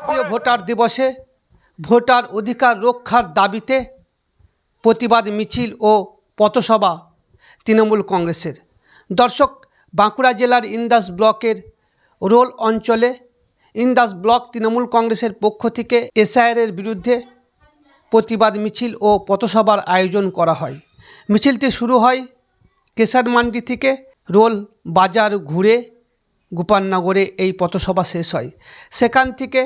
জাতীয় ভোটার দিবসে ভোটার অধিকার রক্ষার দাবিতে প্রতিবাদ মিছিল ও পথসভা তৃণমূল কংগ্রেসের। দর্শক, বাঁকুড়া জেলার ইন্দাস ব্লকের রোল অঞ্চলে ইন্দাস ব্লক তৃণমূল কংগ্রেসের পক্ষ থেকে এসআইআরের বিরুদ্ধে প্রতিবাদ মিছিল ও পথসভার আয়োজন করা হয়। মিছিলটি শুরু হয় কেশার মান্ডি থেকে, রোল বাজার ঘুরে গোপালনগরে এই পথসভা শেষ হয়। সেখান থেকে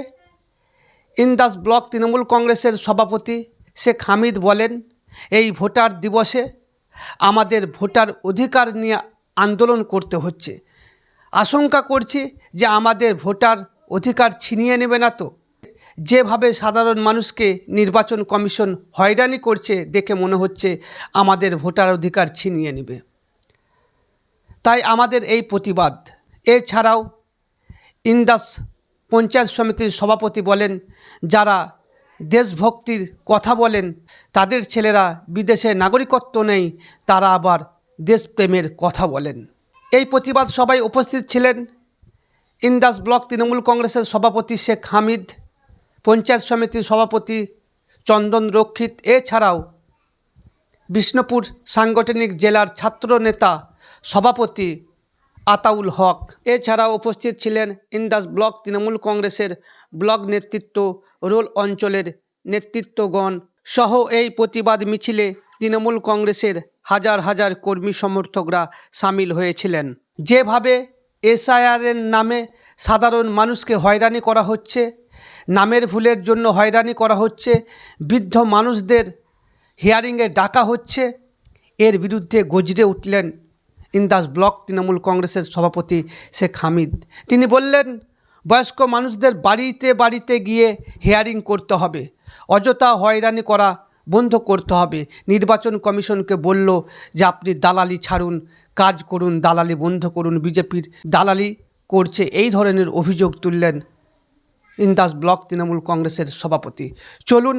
ইন্দাস ব্লক তৃণমূল কংগ্রেসের সভাপতি শেখ হামিদ বলেন, এই ভোটার দিবসে আমাদের ভোটার অধিকার নিয়ে আন্দোলন করতে হচ্ছে। আশঙ্কা করছি যে আমাদের ভোটার অধিকার ছিনিয়ে নেবে না তো। যেভাবে সাধারণ মানুষকে নির্বাচন কমিশন হয়রানি করছে দেখে মনে হচ্ছে আমাদের ভোটার অধিকার ছিনিয়ে নেবে। তাই আমাদের এই প্রতিবাদ। এছাড়াও ইন্দাস পঞ্চায়েত সমিতির সভাপতি বলেন, যারা দেশভক্তির কথা বলেন তাদের ছেলেরা বিদেশে নাগরিকত্ব নেই, তারা আবার দেশপ্রেমের কথা বলেন। এই প্রতিবাদ সভায় উপস্থিত ছিলেন ইন্দাস ব্লক তৃণমূল কংগ্রেসের সভাপতি শেখ হামিদ, পঞ্চায়েত সমিতির সভাপতি চন্দন রক্ষিত, এছাড়াও বিষ্ণুপুর সাংগঠনিক জেলার ছাত্র নেতা সভাপতি আতাউল হক। এছাড়াও উপস্থিত ছিলেন ইন্দাস ব্লক তৃণমূল কংগ্রেসের ব্লক নেতৃত্ব, রোল অঞ্চলের নেতৃত্বগণ সহ এই প্রতিবাদ মিছিলে তৃণমূল কংগ্রেসের হাজার হাজার কর্মী সমর্থকরা সামিল হয়েছিলেন। যেভাবে এসআইআরের নামে সাধারণ মানুষকে হয়রানি করা হচ্ছে, নামের ভুলের জন্য হয়রানি করা হচ্ছে, বৃদ্ধ মানুষদের হিয়ারিংয়ে ডাকা হচ্ছে, এর বিরুদ্ধে গর্জে উঠলেন ইন্দাস ব্লক তৃণমূল কংগ্রেসের সভাপতি শেখ হামিদ। তিনি বললেন, বয়স্ক মানুষদের বাড়িতে বাড়িতে গিয়ে হিয়ারিং করতে হবে, অযথা হয়রানি করা বন্ধ করতে হবে। নির্বাচন কমিশনকে বলল যে আপনি দালালি ছাড়ুন, কাজ করুন, দালালি বন্ধ করুন, বিজেপির দালালি করছে, এই ধরনের অভিযোগ তুললেন ইন্দাস ব্লক তৃণমূল কংগ্রেসের সভাপতি। চলুন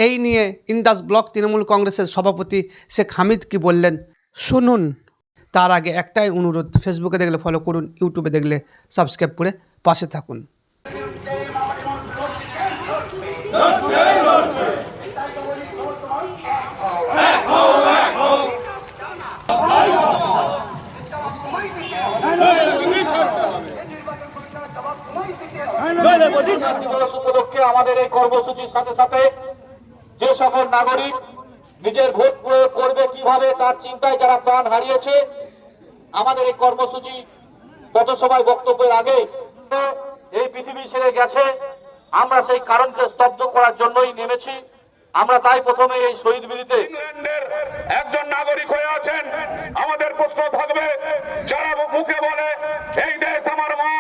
এই নিয়ে ইন্দাস ব্লক তৃণমূল কংগ্রেসের সভাপতি শেখ হামিদ কি বললেন শুনুন। তার আগে একটাই অনুরোধ, ফেসবুকে দেখলে ফলো করুন, ইউটিউবে দেখলে সাবস্ক্রাইব করে পাশে থাকুন। উপলক্ষে আমাদের এই কর্মসূচির সাথে সাথে যে সকল নাগরিক নিজের ভোট প্রয়োগ করবে কিভাবে তার চিন্তায় যারা প্রাণ হারিয়েছে, আমাদের এই কর্মসূচি পথসভায় বক্তব্যের আগে এই পৃথিবী ছেড়ে গেছে, আমরা সেই কারণকে স্তব্ধ করার জন্যই নেমেছি। আমরা তাই প্রথমে এই শহীদ বিলিতে ইংল্যান্ডের একজন নাগরিক হয়ে আছেন। আমাদের প্রশ্ন থাকবে, যারা মুখে বলে এই দেশ আমার মা,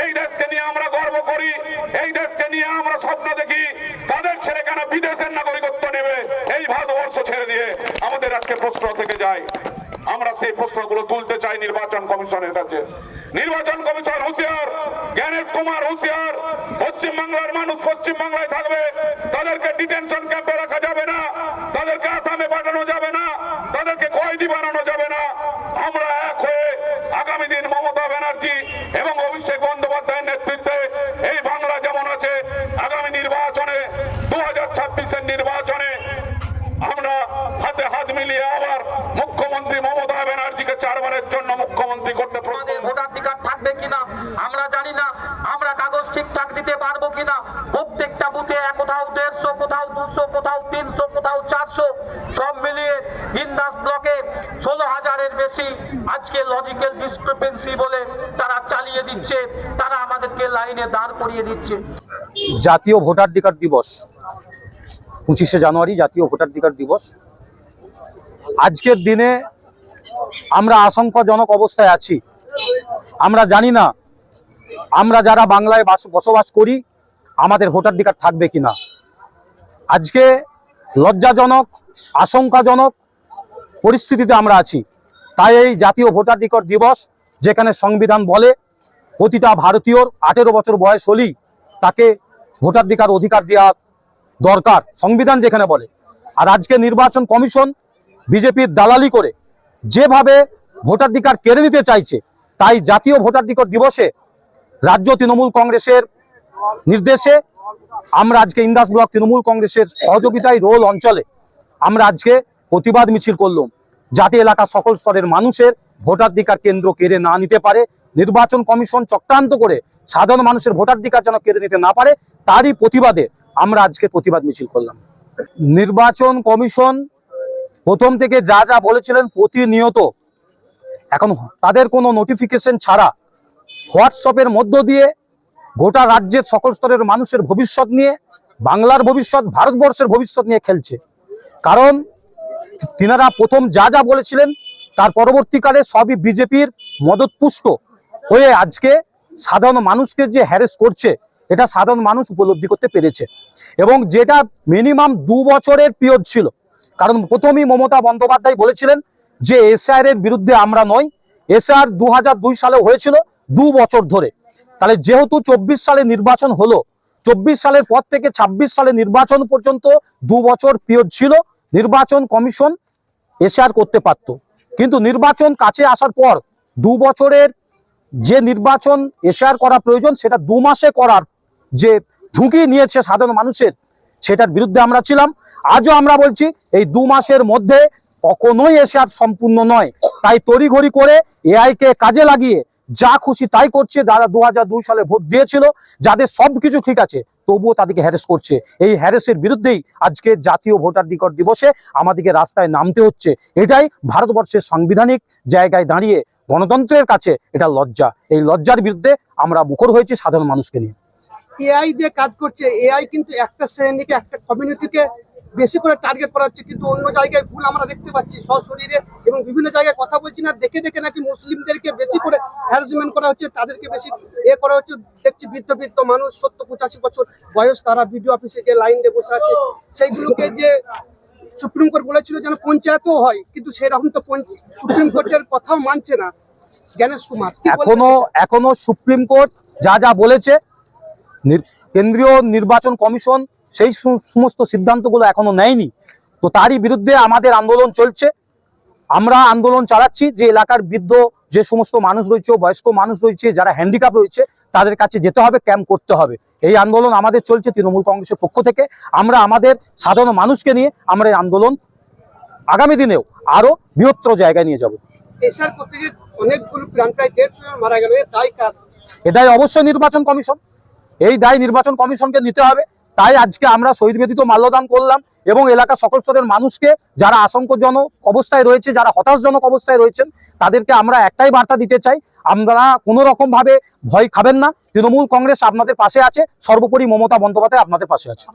এই দেশকে নিয়ে আমরা গর্ব করি, এই দেশকে নিয়ে আমরা স্বপ্ন দেখি, তাদের ছেড়ে কেন বিদেশের নাগরিকত্ব নেবে এই ভারতবর্ষ ছেড়ে দিয়ে? আমাদের আজকে প্রশ্ন থেকে যায়। আমরা সেই প্রশ্নগুলো তুলতে চাই নির্বাচন কমিশনের কাছে। নির্বাচন কমিশন হুঁশিয়ার, জ্ঞানেশ কুমার হুঁশিয়ার, পশ্চিমবাংলার মানুষ পশ্চিমবাংলায় থাকবে, তাদেরকে ডিটেনশন ক্যাম্পে রাখা যাবে না, তাদেরকে আসামে পাঠানো যাবে না, তাদেরকে কয়েদি বানানো যাবে না। আমরা এক হয়ে আগামী দিন মমতা ব্যানার্জি এবং অভিষেক বন্দ্যোপাধ্যায়ের নেতৃত্বে এই বাংলা যেমন আছে, আগামী নির্বাচনে 2026-এর নির্বাচনে আমরা হাতে হাত মিলিয়ে আবার মুখ্যমন্ত্রী মমতা ব্যানার্জিকে 4 বারের জন্য মুখ্যমন্ত্রী করতে ভোটাধিকার থাকবে কিনা আমরা জানি না, আমরা কাগজ ঠিকঠাক দিতে পারবো কিনা। প্রত্যেকটা বুথে কোথাও 150, কোথাও 200, কোথাও 300, কোথাও 400, সব মিলিয়ে ইন্দাস ব্লকে 16,000-এর বেশি আজকে লজিক্যাল ডিসক্রিপেন্সি বলে তারা চালিয়ে দিচ্ছে, তারা আমাদেরকে লাইনে দাঁড় করিয়ে দিচ্ছে। জাতীয় ভোটাধিকার দিবস 25শে জানুয়ারি জাতীয় ভোটাধিকার দিবস। আজকের দিনে আমরা আশঙ্কাজনক অবস্থায় আছি। আমরা জানি না আমরা যারা বাংলায় বসবাস করি আমাদের ভোটাধিকার থাকবে কিনা। আজকে লজ্জাজনক, আশঙ্কাজনক পরিস্থিতিতে আমরা আছি। তাই এই জাতীয় ভোটাধিকার দিবস, যেখানে সংবিধান বলে প্রতিটা ভারতীয়র 18 বছর বয়স হলেই তাকে ভোটাধিকার অধিকার দেওয়া দরকার, সংবিধান যেখানে বলে। আর আজকে নির্বাচন কমিশন বিজেপির দালালি করে যেভাবে ভোটাধিকার কেড়ে নিতে চাইছে, তাই জাতীয় ভোটাধিকার দিবসে রাজ্য তৃণমূল কংগ্রেসের নির্দেশে আমরা আজকে ইন্দাস ব্লক তৃণমূল কংগ্রেসের সহযোগিতায় রোল অঞ্চলে আমরা আজকে প্রতিবাদ মিছিল করলাম, যাতে এলাকার সকল স্তরের মানুষের ভোটাধিকার কেন্দ্র কেড়ে না নিতে পারে। নির্বাচন কমিশন চক্রান্ত করে সাধারণ মানুষের ভোটাধিকার যেন কেড়ে নিতে না পারে, তারই প্রতিবাদে আমরা আজকে প্রতিবাদ মিছিল করলাম। নির্বাচন কমিশন প্রথম থেকে যা যা বলেছিলেন প্রতিনিয়ত এখন তাদের কোনো নোটিফিকেশন ছাড়া হোয়াটসঅ্যাপের মধ্য দিয়ে গোটা রাজ্যের সকল স্তরের মানুষের ভবিষ্যৎ নিয়ে, বাংলার ভবিষ্যৎ, ভারতবর্ষের ভবিষ্যৎ নিয়ে খেলছে। কারণ তিনারা প্রথম যা যা বলেছিলেন তার পরবর্তীকালে সবই বিজেপির মদতপুষ্ট হয়ে আজকে সাধারণ মানুষকে যে হ্যারেস করছে, এটা সাধারণ মানুষ উপলব্ধি করতে পেরেছে। এবং যেটা মিনিমাম 2 বছরের পিরিয়ড ছিল, কারণ প্রথমেই মমতা বন্দ্যোপাধ্যায় বলেছিলেন যে এসআর এর বিরুদ্ধে আমরা নই, এসআর 2002 সালে হয়েছিল 2 বছর ধরে। তাহলে যেহেতু 24 সালে নির্বাচন হলো, 24 সালের পর থেকে 26 সালে নির্বাচন পর্যন্ত 2 বছর পিরিয়ড ছিল, নির্বাচন কমিশন এসআর করতে পারত। কিন্তু নির্বাচন কাছে আসার পর 2 বছরের যে নির্বাচন এসআর করা প্রয়োজন, সেটা 2 মাসে করার যে ঝুঁকি নিয়েছে সাধারণ মানুষের, সেটার বিরুদ্ধে আমরা ছিলাম। আজও আমরা বলছি এই 2 মাসের মধ্যে কখনোই এসআর সম্পূর্ণ নয়। তাই তড়িঘড়ি করে এআই কে কাজে লাগিয়ে যা খুশি তাই করছে। যারা 2002 সালে ভোট দিয়েছিল, যাদের সবকিছু ঠিক আছে, তবুও তাদেরকে হ্যারেস করছে। এই হ্যারেসের বিরুদ্ধেই আজকে জাতীয় ভোটাধিকার দিবসে আমাদেরকে রাস্তায় নামতে হচ্ছে। এটাই ভারতবর্ষের সাংবিধানিক জায়গায় দাঁড়িয়ে গণতন্ত্রের কাছে এটা লজ্জা। এই লজ্জার বিরুদ্ধে আমরা মুখর হয়েছি সাধারণ মানুষকে নিয়ে। এআই দিয়ে কাজ করছে, এআই কিন্তু একটা শ্রেণীকে, একটা কমিউনিটিকে বেশি করে টার্গেট করা হচ্ছে, কিন্তু অন্য জায়গায় ভুল আমরা দেখতে পাচ্ছি সশরীরে। এবং বিভিন্ন জায়গায় কথা বলছি না, দেখে দেখে নাকি মুসলিমদেরকে বেশি করে হ্যারাসমেন্ট করা হচ্ছে, তাদেরকে বেশি করা হচ্ছে। দেখছি বৃদ্ধ বৃদ্ধ মানুষ 70-85 বছর বয়স, তারা বিডিও অফিসে যে লাইন দিয়ে বসে আছে, সেইগুলোকে যে সুপ্রিম কোর্ট বলেছিল যেন পঞ্চায়েতও হয়, কিন্তু সেরকম তো সুপ্রিম কোর্টের কথাও মানছে না জ্ঞানেশ কুমার। এখনো সুপ্রিম কোর্ট যা যা বলেছে, কেন্দ্রীয় নির্বাচন কমিশন সেই সমস্ত সিদ্ধান্তগুলো এখনো নেয়নি। তো তারই বিরুদ্ধে আমাদের আন্দোলন চলছে। আমরা আন্দোলন চালাচ্ছি যে এলাকার বৃদ্ধ যে সমস্ত মানুষ রয়েছে, বয়স্ক মানুষ রয়েছে, যারা হ্যান্ডিক্যাপ রয়েছে, তাদের কাছে যেতে হবে, ক্যাম্প করতে হবে। এই আন্দোলন আমাদের চলছে তৃণমূল কংগ্রেসের পক্ষ থেকে। আমরা আমাদের সাধারণ মানুষকে নিয়ে আমরা এই আন্দোলন আগামী দিনেও আরো বৃহত্তর জায়গায় নিয়ে যাব। এসআর করতে গিয়ে অনেকগুলো প্রাণ, প্রায় 150 জন মারা গেল, দায় কার? এটাই অবশ্যই নির্বাচন কমিশন, এই দায় নির্বাচন কমিশনকে নিতে হবে। তাই আজকে আমরা শহীদ বেদিত মাল্যদান করলাম এবং এলাকার সকল স্তরের মানুষকে, যারা আশঙ্কাজনক অবস্থায় রয়েছে, যারা হতাশজনক অবস্থায় রয়েছেন, তাদেরকে আমরা একটাই বার্তা দিতে চাই, আপনারা কোনো রকম ভাবে ভয় খাবেন না। তৃণমূল কংগ্রেস আপনাদের পাশে আছে, সর্বোপরি মমতা বন্দ্যোপাধ্যায় আপনাদের পাশে আছে।